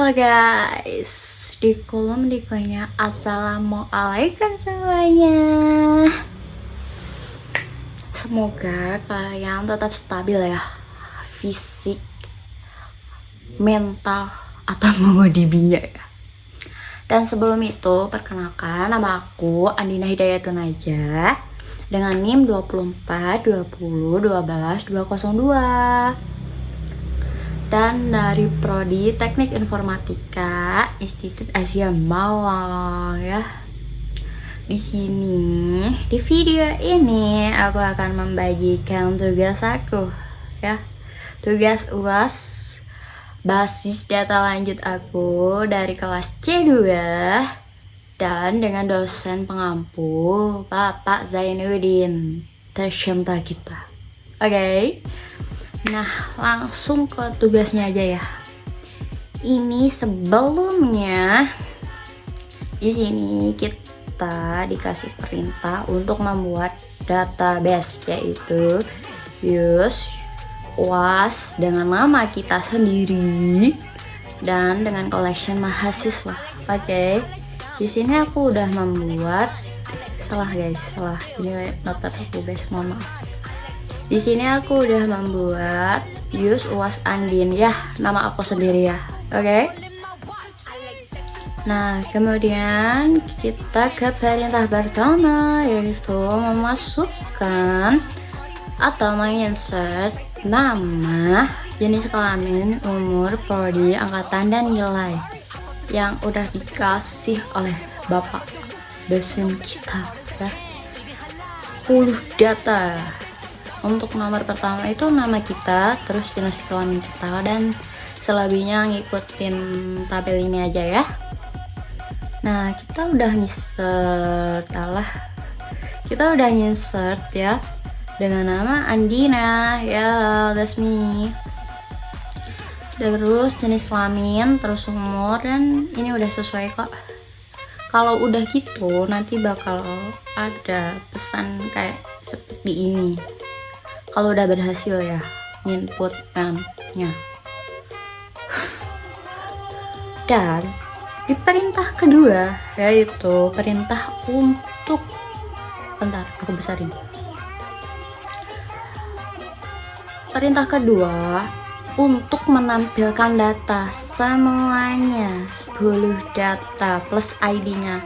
Halo guys, di kolom dikonya assalamualaikum semuanya. Semoga kalian tetap stabil ya, fisik, mental, atau MongoDB-nya ya. Dan sebelum itu, perkenalkan nama aku Andina Hidayatun aja dengan NIM 24 20 12 202 dan dari Prodi Teknik Informatika Institut Asia Malang ya. Di sini, di video ini aku akan membagikan tugas aku ya. Tugas UAS basis data lanjut aku dari kelas C2 dan dengan dosen pengampu Bapak Zainuddin tercinta kita. Oke. Nah, langsung ke tugasnya aja ya. Ini sebelumnya di sini kita dikasih perintah untuk membuat database, yaitu use UAS dengan nama kita sendiri dan dengan collection mahasiswa. Oke. Di sini aku udah membuat salah ini notepad aku guys, mohon maaf. Di sini aku udah membuat use UAS Andin ya, nama aku sendiri ya. Oke. Nah, kemudian kita ke perintah pertama, yaitu memasukkan atau menginsert nama, jenis kelamin, umur, prodi, angkatan, dan nilai yang udah dikasih oleh Bapak dosen kita ya. 10 data. Untuk nomor pertama itu nama kita, terus jenis kelamin kita, dan selebihnya ngikutin tabel ini aja ya. Nah, kita udah insert ya dengan nama Andina ya, that's me. Terus jenis kelamin, terus umur, dan ini udah sesuai kok. Kalau udah gitu nanti bakal ada pesan kayak seperti ini. Kalau udah berhasil ya input nya. Dan di perintah kedua, yaitu perintah untuk, bentar aku besarin. Perintah kedua untuk menampilkan data semuanya, 10 data plus ID-nya.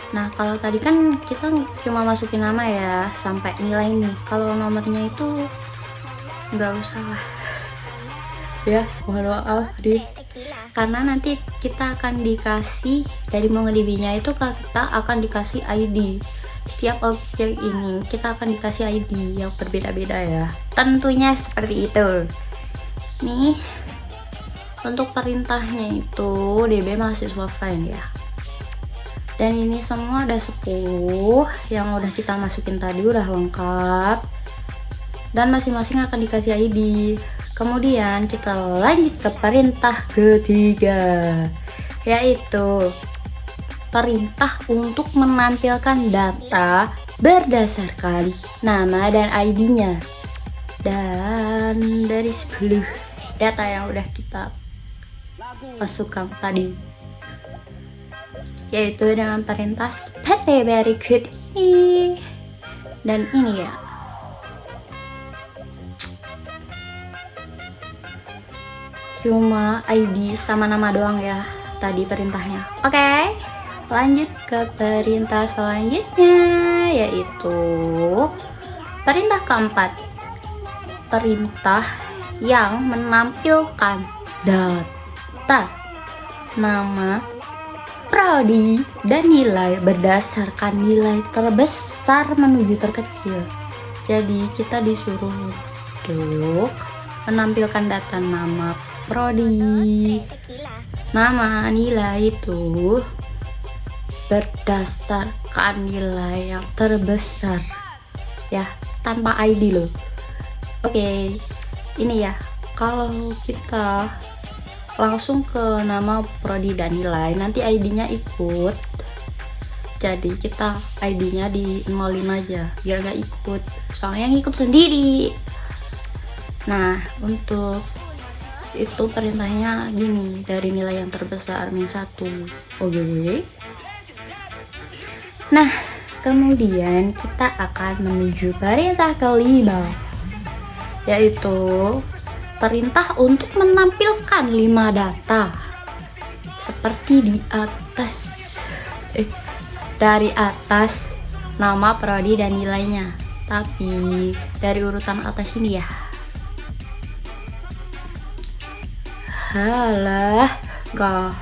Nah, kalau tadi kan kita cuma masukin nama ya sampai nilai nih. Kalau nomornya itu nggak usah lah ya, mohon maaf karena nanti kita akan dikasih dari MongoDB-nya itu, kita akan dikasih ID. Setiap objek ini kita akan dikasih ID yang berbeda-beda ya, tentunya seperti itu. Nih, untuk perintahnya itu DB mahasiswa find ya. Dan ini semua ada 10 yang udah kita masukin tadi, udah lengkap. Dan masing-masing akan dikasih ID. Kemudian kita lanjut ke perintah ketiga, yaitu perintah untuk menampilkan data berdasarkan nama dan ID-nya. Dan dari 10 data yang udah kita masukkan tadi, yaitu dengan perintah seperti berikut ini dan ini ya. Cuma ID sama nama doang ya tadi perintahnya. Oke, lanjut ke perintah selanjutnya, yaitu perintah keempat. Perintah yang menampilkan data nama, prodi, dan nilai berdasarkan nilai terbesar menuju terkecil. Jadi kita disuruh untuk menampilkan data nama, prodi, nama, nilai itu berdasarkan nilai yang terbesar ya, tanpa ID loh. Oke, ini ya, kalau kita langsung ke nama, prodi, dan nilai, nanti ID-nya ikut. Jadi kita ID-nya di 05 aja biar gak ikut, soalnya ngikut sendiri. Nah, untuk itu perintahnya gini, dari nilai yang terbesar min 1. Oke. Nah, kemudian kita akan menuju perintah kelima, yaitu perintah untuk menampilkan 5 data seperti di atas. Dari atas nama, prodi, dan nilainya, tapi dari urutan atas ini ya. Halah, kok.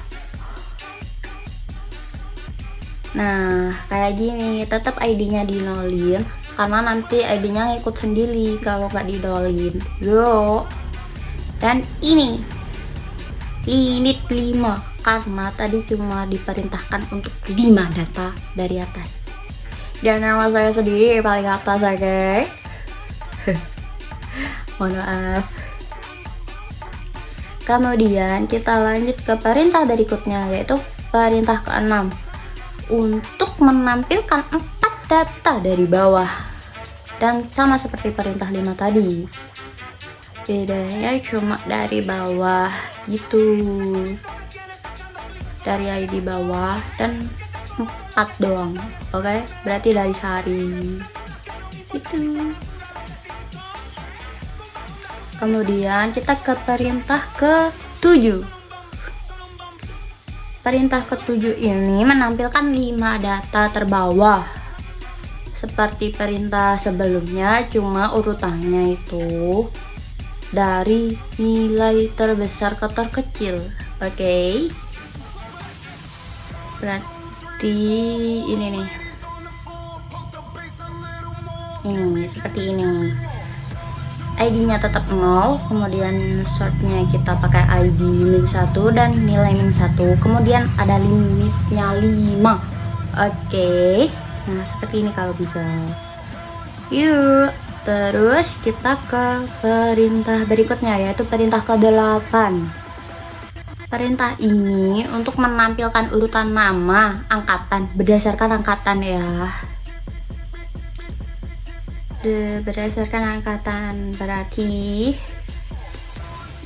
Nah, kayak gini, tetap ID-nya dinolin karena nanti ID-nya ngikut sendiri kalau nggak dinolin. Yo. Dan ini limit 5 karena tadi cuma diperintahkan untuk 5 data dari atas. Dan nama saya sendiri paling atas, oke? Mohon maaf. Kemudian kita lanjut ke perintah berikutnya, yaitu perintah ke-6 untuk menampilkan 4 data dari bawah, dan sama seperti perintah 5 tadi, bedanya cuma dari bawah gitu, dari ID bawah dan 4 doang. Oke, berarti dari Sari itu. Kemudian kita ke perintah ke-7. Perintah ke-7 ini menampilkan 5 data terbawah seperti perintah sebelumnya, cuma urutannya itu dari nilai terbesar ke terkecil. Oke. Berarti ini nih. Ini seperti ini. ID-nya tetap 0, kemudian shortnya kita pakai ID min 1 dan nilai min 1, kemudian ada limitnya 5. Oke. Nah, seperti ini kalau bisa. Yuk, terus kita ke perintah berikutnya, yaitu perintah ke-8. Perintah ini untuk menampilkan urutan nama angkatan berdasarkan angkatan ya. Berdasarkan angkatan, berarti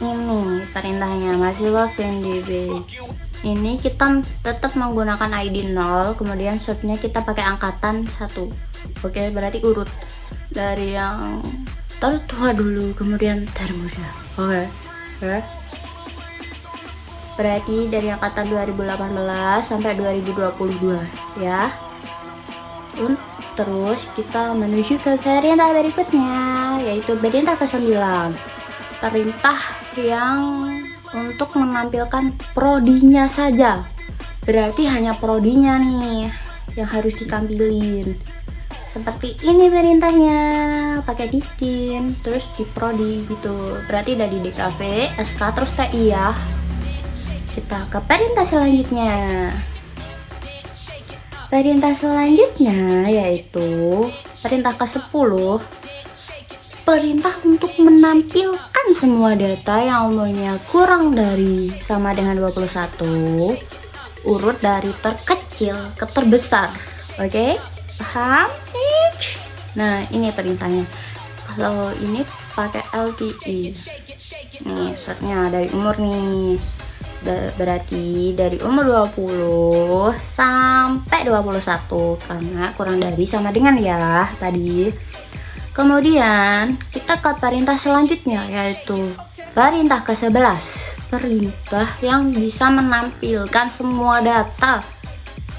ini perintahnya mahasiswa VNDB. Ini kita tetap menggunakan ID 0, kemudian shortnya kita pakai angkatan 1. Oke, berarti urut dari yang tertua dulu kemudian termuda. Oke. Berarti dari angkatan 2018 sampai 2022 ya. Terus kita menuju ke perintah berikutnya, yaitu perintah ke-9. Perintah yang untuk menampilkan prodinya saja. Berarti hanya prodinya nih yang harus ditampilin. Seperti ini perintahnya, pakai distin, terus di prodi gitu. Berarti dari DKV, SK, terus TI ya. Kita ke perintah selanjutnya. Perintah selanjutnya yaitu perintah ke-10. Perintah untuk menampilkan semua data yang umurnya kurang dari sama dengan 21, urut dari terkecil ke terbesar. Oke? Paham? Nah, ini perintahnya. Kalau ini pakai LTI. Nih, shortnya dari umur nih. Berarti dari umur 20 sampai 21 karena kurang dari sama dengan ya tadi. Kemudian kita ke perintah selanjutnya, yaitu perintah ke-11. Perintah yang bisa menampilkan semua data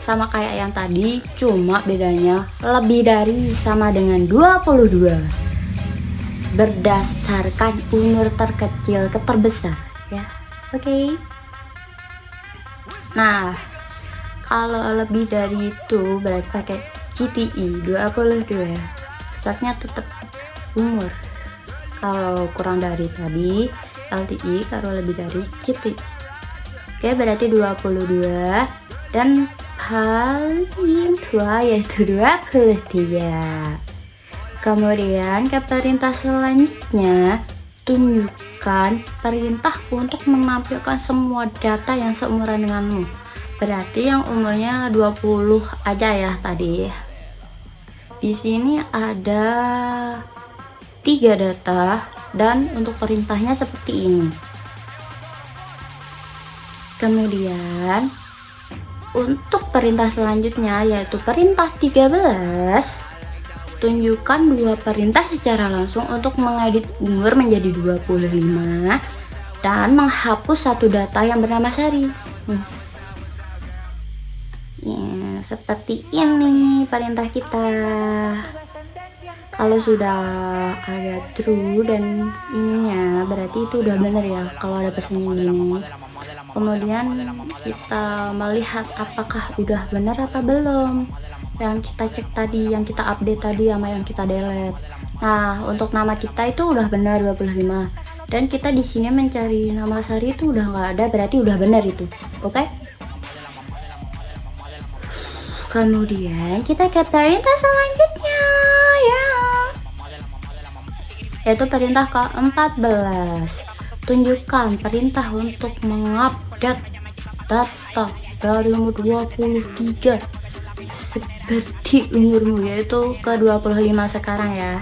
sama kayak yang tadi, cuma bedanya lebih dari sama dengan 22 berdasarkan umur terkecil ke terbesar ya. Oke. Nah, kalau lebih dari itu berarti pakai GTI 22. Shortnya tetap umur. Kalau kurang dari tadi LTI, kalau lebih dari GTI. Oke, berarti 22 dan paling tua yaitu 23. Kemudian ke perintah selanjutnya, tunjukkan perintah untuk menampilkan semua data yang seumuran denganmu. Berarti yang umurnya 20 aja ya tadi. Di sini ada 3 data dan untuk perintahnya seperti ini. Kemudian untuk perintah selanjutnya yaitu perintah 13, tunjukkan 2 perintah secara langsung untuk mengedit umur menjadi 25 dan menghapus satu data yang bernama Sari. Ya, seperti ini perintah kita. Kalau sudah ada true dan ininya berarti itu udah bener ya kalau ada pesan gini. Kemudian kita melihat apakah udah benar apa belum yang kita cek tadi, yang kita update tadi sama yang kita delete. Nah, untuk nama kita itu udah benar 25 dan kita di sini mencari nama Sari itu udah nggak ada, berarti udah benar itu. Oke? Kemudian kita ke perintah selanjutnya ya, yaitu perintah ke-14. Tunjukkan perintah untuk mengupdate data dari umur 23 seperti umurmu, yaitu ke 25 sekarang ya,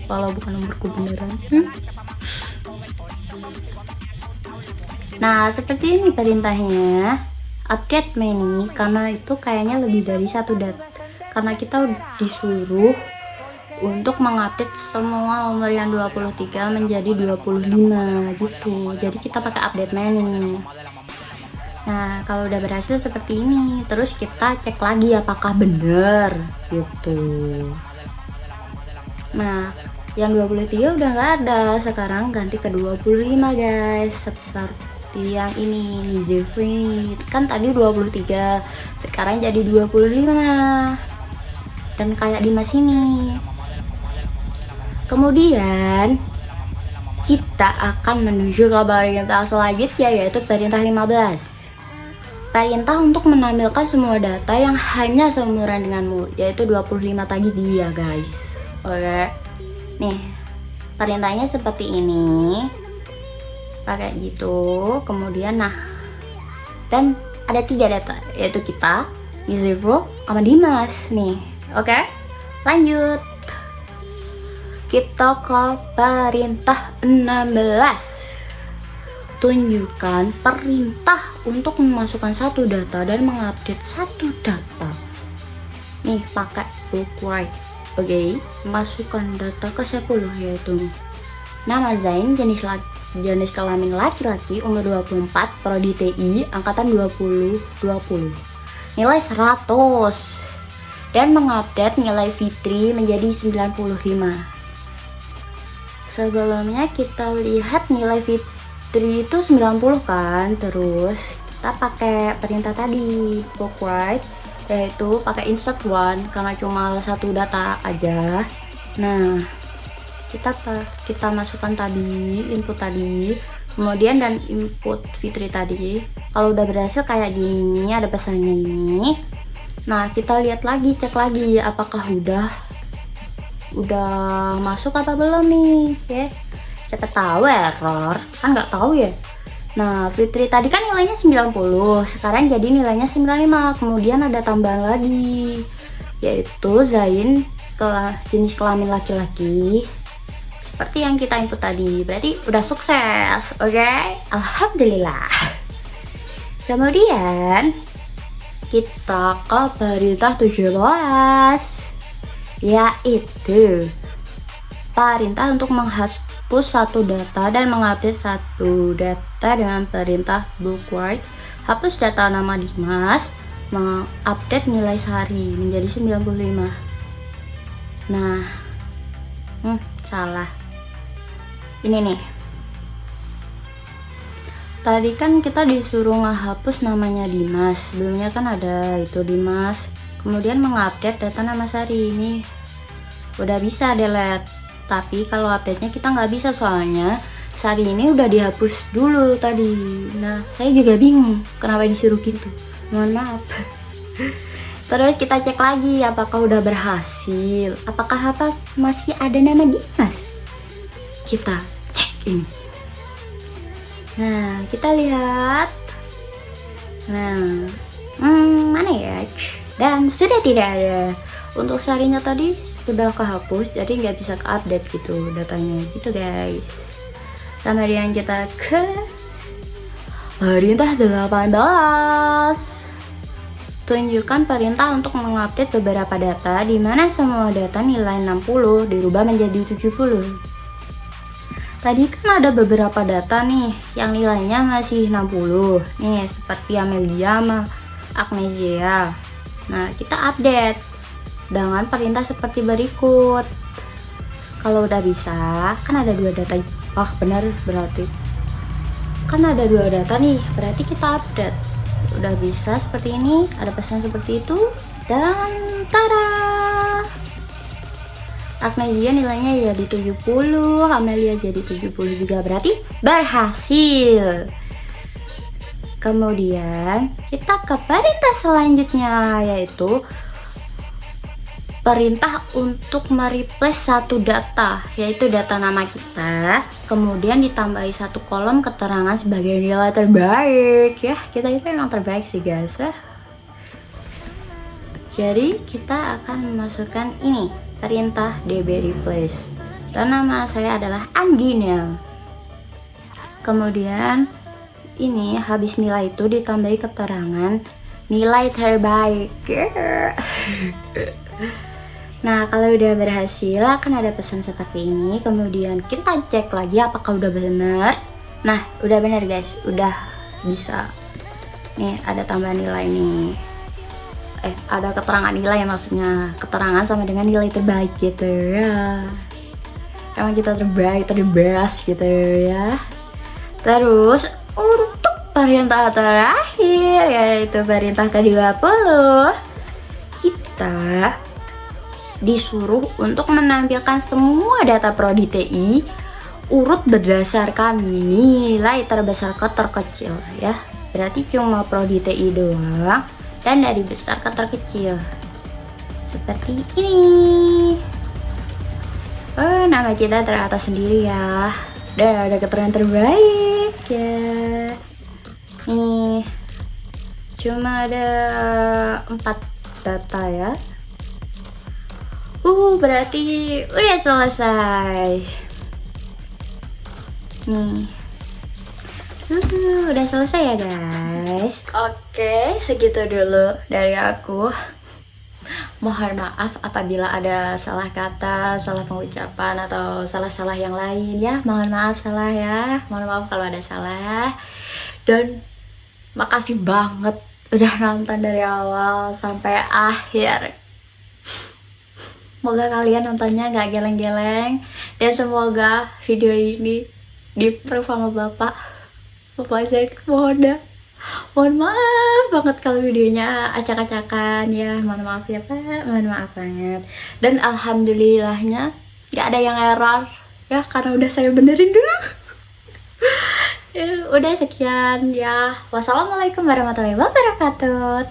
kalau bukan umurku beneran. Nah, seperti ini perintahnya. Update many, karena itu kayaknya lebih dari satu data, karena kita disuruh untuk mengupdate semua umur yang 23 menjadi 25 gitu. Jadi kita pakai update many. Nah, kalau udah berhasil seperti ini, terus kita cek lagi apakah bener gitu. Nah, yang 23 udah nggak ada, sekarang ganti ke 25 guys, seperti yang ini Zephyr kan tadi 23, sekarang jadi 25 dan kayak Dimas ini. Kemudian kita akan menuju ke perintah selanjutnya yaitu perintah 15. Perintah untuk menampilkan semua data yang hanya seumuran denganmu, yaitu 25 tadi dia guys. Oke, nih perintahnya seperti ini, pakai gitu. Kemudian nah, dan ada 3 data yaitu kita, Zephyr, sama Dimas nih. Oke, lanjut kita ke perintah 16. Tunjukkan perintah untuk memasukkan satu data dan mengupdate satu data. Nih pakai bookwrite. Oke, masukkan data ke 10 yaitu nama Zain, jenis kelamin laki-laki, umur 24, prodi TI, angkatan 2020, nilai 100 dan mengupdate nilai Fitri menjadi 95. Sebelumnya kita lihat nilai Fitri itu 90 kan, terus kita pakai perintah tadi bookwrite, yaitu pakai insert one karena cuma satu data aja. Nah, kita masukkan tadi input tadi, kemudian dan input Fitri tadi. Kalau udah berhasil kayak gini, ada pesannya ini. Nah, kita lihat lagi, cek lagi apakah udah masuk apa belum nih ya. Siapa tahu error, kan nggak tahu ya. Nah, Fitri tadi kan nilainya 90, sekarang jadi nilainya 95. Kemudian ada tambahan lagi yaitu Zain, jenis kelamin laki-laki, seperti yang kita input tadi. Berarti udah sukses. Oke, alhamdulillah. Kemudian kita ke perintah 17, yaitu perintah untuk menghapus satu data dan mengupdate satu data dengan perintah bookwrite. Hapus data nama Dimas, mengupdate nilai Sari menjadi 95. Nah, salah. Ini nih. Tadi kan kita disuruh ngehapus namanya Dimas. Sebelumnya kan ada itu Dimas. Kemudian mengupdate data nama Sari, ini udah bisa delete. Tapi kalau update-nya kita nggak bisa, soalnya Sari ini udah dihapus dulu tadi. Nah, saya juga bingung kenapa disuruh gitu. Mohon maaf. Terus kita cek lagi apakah udah berhasil. Apakah masih ada nama Dimas? Kita cek ini. Nah, kita lihat. Nah, mana ya? Dan sudah tidak ada. Untuk Sarinya tadi sudah kehapus, jadi nggak bisa ke-update gitu datanya gitu guys. Kemudian kita ke Perintah 18. Tunjukkan perintah untuk mengupdate beberapa data di mana semua data nilai 60 dirubah menjadi 70. Tadi kan ada beberapa data nih yang nilainya masih 60. Nih seperti Amelia sama Agnesia. Nah, kita update dengan perintah seperti berikut. Kalau udah bisa, kan ada 2 data. Benar berarti. Kan ada 2 data nih, berarti kita update. Udah bisa seperti ini, ada pesan seperti itu, dan tada, Agnesia nilainya jadi 70, Amelia jadi 70 juga, berarti berhasil. Kemudian kita ke perintah selanjutnya, yaitu perintah untuk mereplace satu data, yaitu data nama kita, kemudian ditambahi 1 kolom keterangan sebagai nilai terbaik. Ya, kita itu emang terbaik sih guys ya. Jadi kita akan memasukkan ini, perintah db replace, dan nama saya adalah Anggina. Kemudian ini habis nilai itu ditambahi keterangan nilai terbaik. Nah, kalau udah berhasil akan ada pesan seperti ini. Kemudian kita cek lagi apakah udah benar. Nah, udah benar guys, udah bisa. Nih ada tambahan nilai nih. Ada keterangan nilai, maksudnya keterangan sama dengan nilai terbaik gitu ya. Emang kita terbaik, terbebas gitu ya. Terus untuk perintah terakhir, yaitu perintah ke-20, kita disuruh untuk menampilkan semua data prodi TI urut berdasarkan nilai terbesar ke terkecil ya. Berarti cuma prodi TI doang dan dari besar ke terkecil. Seperti ini. Nama kita teratas sendiri ya. Dan ada keterangan terbaik ya. Nih. Cuma ada 4 data ya. Berarti udah selesai. Nih. Udah selesai ya guys. Oke, segitu dulu dari aku. Mohon maaf apabila ada salah kata, salah pengucapan, atau salah-salah yang lain ya. Mohon maaf salah ya. Mohon maaf kalau ada salah. Dan makasih banget udah nonton dari awal sampai akhir. Semoga kalian nontonnya gak geleng-geleng, dan semoga video ini di-approve sama bapak saya. Mohon maaf banget kalau videonya acak-acakan ya. Mohon maaf ya Pak, mohon maaf banget. Dan alhamdulillahnya gak ada yang error ya, karena udah saya benerin dulu. Udah sekian ya. Wassalamualaikum warahmatullahi wabarakatuh.